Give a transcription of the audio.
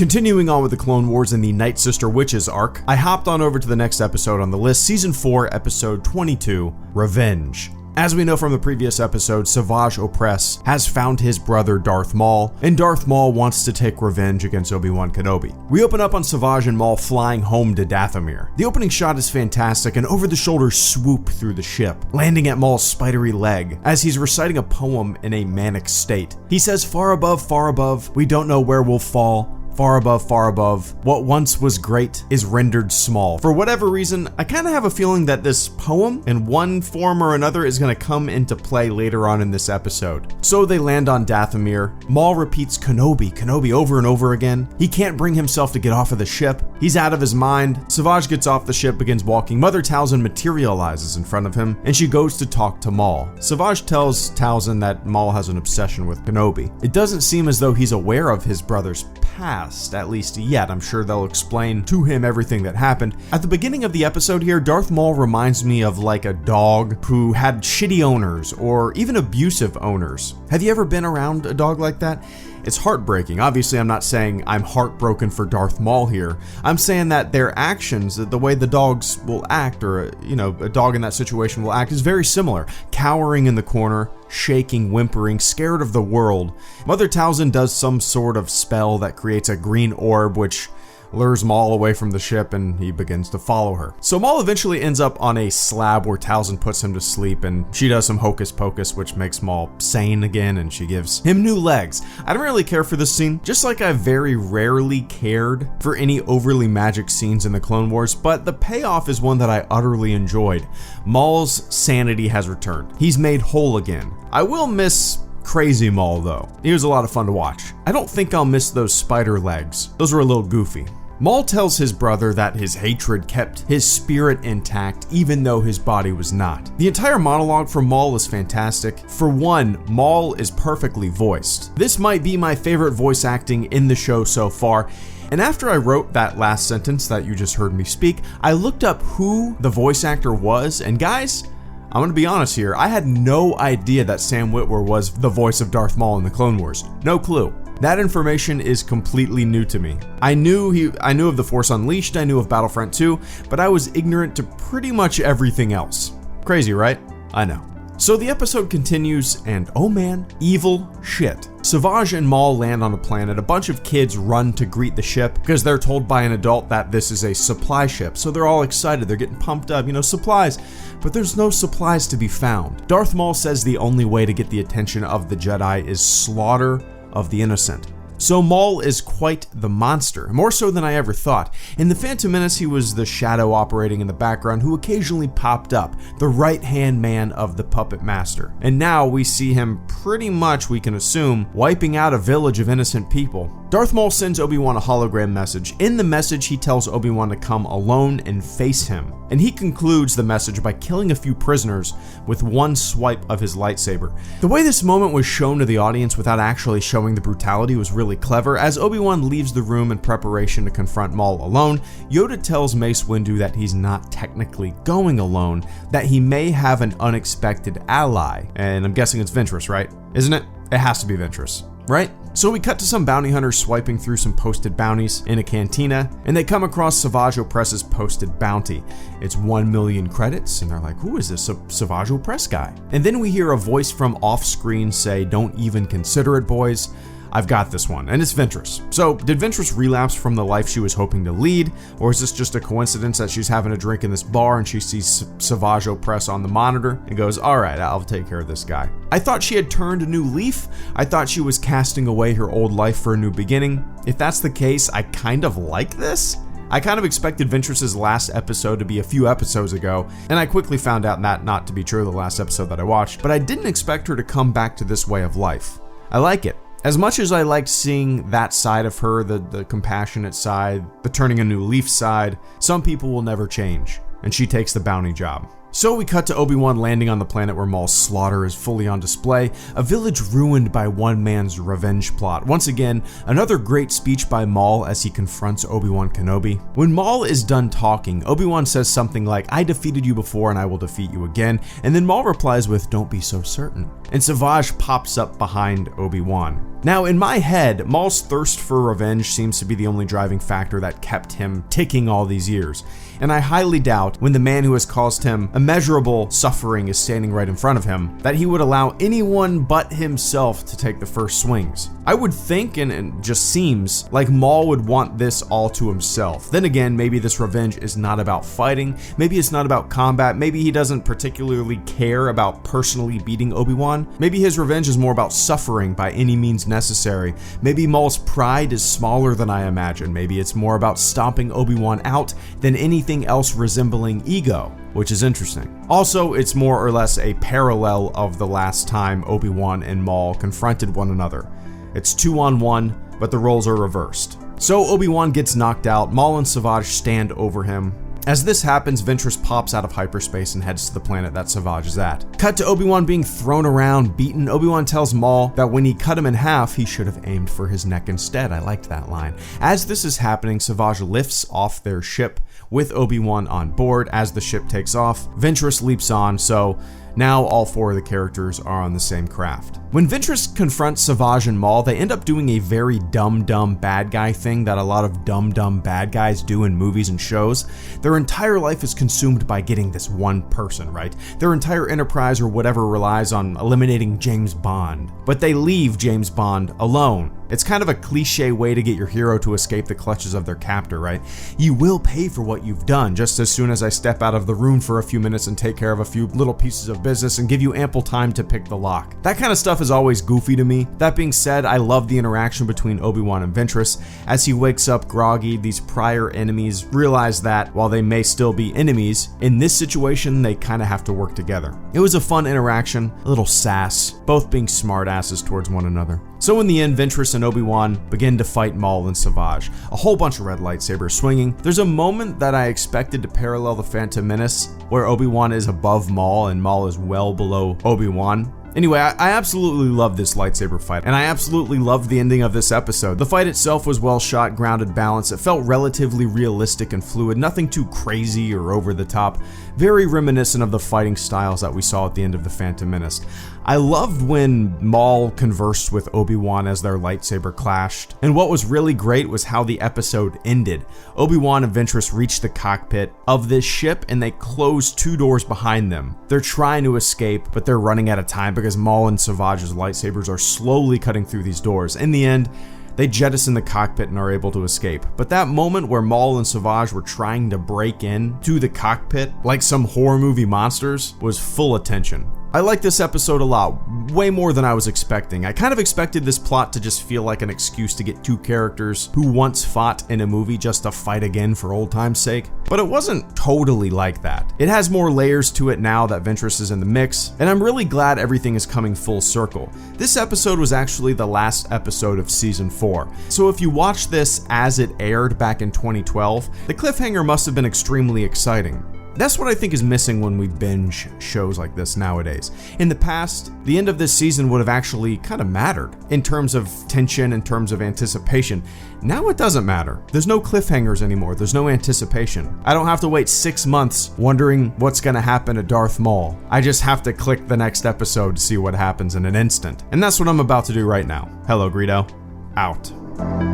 Continuing on with the Clone Wars and the Night Sister Witches arc, I hopped on over to the next episode on the list, Season 4, Episode 22, Revenge. As we know from the previous episode, Savage Opress has found his brother Darth Maul, and Darth Maul wants to take revenge against Obi-Wan Kenobi. We open up on Savage and Maul flying home to Dathomir. The opening shot is fantastic, and over-the-shoulder swoop through the ship, landing at Maul's spidery leg as he's reciting a poem in a manic state. He says, far above, we don't know where we'll fall. Far above, what once was great is rendered small. For whatever reason, I kind of have a feeling that this poem, in one form or another, is going to come into play later on in this episode. So they land on Dathomir. Maul repeats Kenobi over and over again. He can't bring himself to get off of the ship. He's out of his mind. Savage gets off the ship, begins walking. Mother Talzin materializes in front of him, and she goes to talk to Maul. Savage tells Talzin that Maul has an obsession with Kenobi. It doesn't seem as though he's aware of his brother's past, at least yet. I'm sure they'll explain to him everything that happened. At the beginning of the episode here, Darth Maul reminds me of like a dog who had shitty owners or even abusive owners. Have you ever been around a dog like that? It's heartbreaking. Obviously, I'm not saying I'm heartbroken for Darth Maul here. I'm saying that their actions, the way the dogs will act, or a dog in that situation will act, is very similar. Cowering in the corner, shaking, whimpering, scared of the world. Mother Talzin does some sort of spell that creates a green orb, which lures Maul away from the ship, and he begins to follow her. So Maul eventually ends up on a slab where Talzin puts him to sleep, and she does some hocus pocus, which makes Maul sane again, and she gives him new legs. I don't really care for this scene, just like I very rarely cared for any overly magic scenes in the Clone Wars, but the payoff is one that I utterly enjoyed. Maul's sanity has returned. He's made whole again. I will miss Crazy Maul though. He was a lot of fun to watch. I don't think I'll miss those spider legs. Those were a little goofy. Maul tells his brother that his hatred kept his spirit intact even though his body was not. The entire monologue from Maul is fantastic. For one, Maul is perfectly voiced. This might be my favorite voice acting in the show so far. And after I wrote that last sentence that you just heard me speak, I looked up who the voice actor was, and guys, I'm gonna be honest here, I had no idea that Sam Witwer was the voice of Darth Maul in the Clone Wars. No clue. That information is completely new to me. I knew of The Force Unleashed, I knew of Battlefront 2, but I was ignorant to pretty much everything else. Crazy, right? I know. So the episode continues, and oh man, evil shit. Savage and Maul land on a planet. A bunch of kids run to greet the ship because they're told by an adult that this is a supply ship. So they're all excited, they're getting pumped up, supplies. But there's no supplies to be found. Darth Maul says the only way to get the attention of the Jedi is slaughter of the innocent. So Maul is quite the monster, more so than I ever thought. In The Phantom Menace, he was the shadow operating in the background who occasionally popped up, the right-hand man of the puppet master. And now we see him pretty much, we can assume, wiping out a village of innocent people. Darth Maul sends Obi-Wan a hologram message. In the message, he tells Obi-Wan to come alone and face him. And he concludes the message by killing a few prisoners with one swipe of his lightsaber. The way this moment was shown to the audience without actually showing the brutality was really clever. As Obi-Wan leaves the room in preparation to confront Maul alone, Yoda tells Mace Windu that he's not technically going alone, that he may have an unexpected ally. And I'm guessing it's Ventress, right? Isn't it? It has to be Ventress, right? So we cut to some bounty hunters swiping through some posted bounties in a cantina, and they come across Savage Opress's posted bounty. It's 1 million credits, and they're like, who is this Savage Opress guy? And then we hear a voice from off-screen say, don't even consider it, boys. I've got this one, and it's Ventress. So did Ventress relapse from the life she was hoping to lead, or is this just a coincidence that she's having a drink in this bar and she sees Savage Opress on the monitor and goes, all right, I'll take care of this guy. I thought she had turned a new leaf. I thought she was casting away her old life for a new beginning. If that's the case, I kind of like this. I kind of expected Ventress's last episode to be a few episodes ago, and I quickly found out that not to be true the last episode that I watched, but I didn't expect her to come back to this way of life. I like it. As much as I liked seeing that side of her, the compassionate side, the turning a new leaf side, some people will never change, and she takes the bounty job. So we cut to Obi-Wan landing on the planet where Maul's slaughter is fully on display, a village ruined by one man's revenge plot. Once again, another great speech by Maul as he confronts Obi-Wan Kenobi. When Maul is done talking, Obi-Wan says something like, I defeated you before and I will defeat you again, and then Maul replies with, don't be so certain. And Savage pops up behind Obi-Wan. Now, in my head, Maul's thirst for revenge seems to be the only driving factor that kept him ticking all these years. And I highly doubt, when the man who has caused him immeasurable suffering is standing right in front of him, that he would allow anyone but himself to take the first swings. I would think, and it just seems, like Maul would want this all to himself. Then again, maybe this revenge is not about fighting, maybe it's not about combat, maybe he doesn't particularly care about personally beating Obi-Wan, maybe his revenge is more about suffering by any means necessary, maybe Maul's pride is smaller than I imagine, maybe it's more about stomping Obi-Wan out than anything else resembling ego, which is interesting. Also, it's more or less a parallel of the last time Obi-Wan and Maul confronted one another. It's 2-on-1, but the roles are reversed. So Obi-Wan gets knocked out, Maul and Savage stand over him. As this happens, Ventress pops out of hyperspace and heads to the planet that Savage is at. Cut to Obi-Wan being thrown around, beaten. Obi-Wan tells Maul that when he cut him in half, he should have aimed for his neck instead. I liked that line. As this is happening, Savage lifts off their ship with Obi-Wan on board. As the ship takes off, Ventress leaps on, so now all four of the characters are on the same craft. When Ventress confronts Savage and Maul, they end up doing a very dumb bad guy thing that a lot of dumb bad guys do in movies and shows. Their entire life is consumed by getting this one person, right? Their entire enterprise or whatever relies on eliminating James Bond. But they leave James Bond alone. It's kind of a cliche way to get your hero to escape the clutches of their captor, right? You will pay for what you've done just as soon as I step out of the room for a few minutes and take care of a few little pieces of business and give you ample time to pick the lock. That kind of stuff is always goofy to me. That being said, I love the interaction between Obi-Wan and Ventress. As he wakes up groggy, these prior enemies realize that while they may still be enemies, in this situation they kind of have to work together. It was a fun interaction, a little sass, both being smartasses towards one another. So in the end, Ventress and Obi-Wan begin to fight Maul and Savage. A whole bunch of red lightsabers swinging. There's a moment that I expected to parallel the Phantom Menace, where Obi-Wan is above Maul and Maul is well below Obi-Wan. Anyway, I absolutely love this lightsaber fight, and I absolutely loved the ending of this episode. The fight itself was well shot, grounded, balanced. It felt relatively realistic and fluid, nothing too crazy or over the top. Very reminiscent of the fighting styles that we saw at the end of The Phantom Menace. I loved when Maul conversed with Obi-Wan as their lightsaber clashed, and what was really great was how the episode ended. Obi-Wan and Ventress reach the cockpit of this ship and they close two doors behind them. They're trying to escape, but they're running out of time because Maul and Savage's lightsabers are slowly cutting through these doors. In the end, they jettison the cockpit and are able to escape. But that moment where Maul and Savage were trying to break in to the cockpit like some horror movie monsters was full of tension. I like this episode a lot, way more than I was expecting. I kind of expected this plot to just feel like an excuse to get two characters who once fought in a movie just to fight again for old time's sake, but it wasn't totally like that. It has more layers to it now that Ventress is in the mix, and I'm really glad everything is coming full circle. This episode was actually the last episode of Season 4, so if you watch this as it aired back in 2012, the cliffhanger must have been extremely exciting. That's what I think is missing when we binge shows like this nowadays. In the past, the end of this season would have actually kind of mattered in terms of tension, in terms of anticipation. Now it doesn't matter. There's no cliffhangers anymore. There's no anticipation. I don't have to wait 6 months wondering what's going to happen to Darth Maul. I just have to click the next episode to see what happens in an instant. And that's what I'm about to do right now. Hello, Greedo. Out.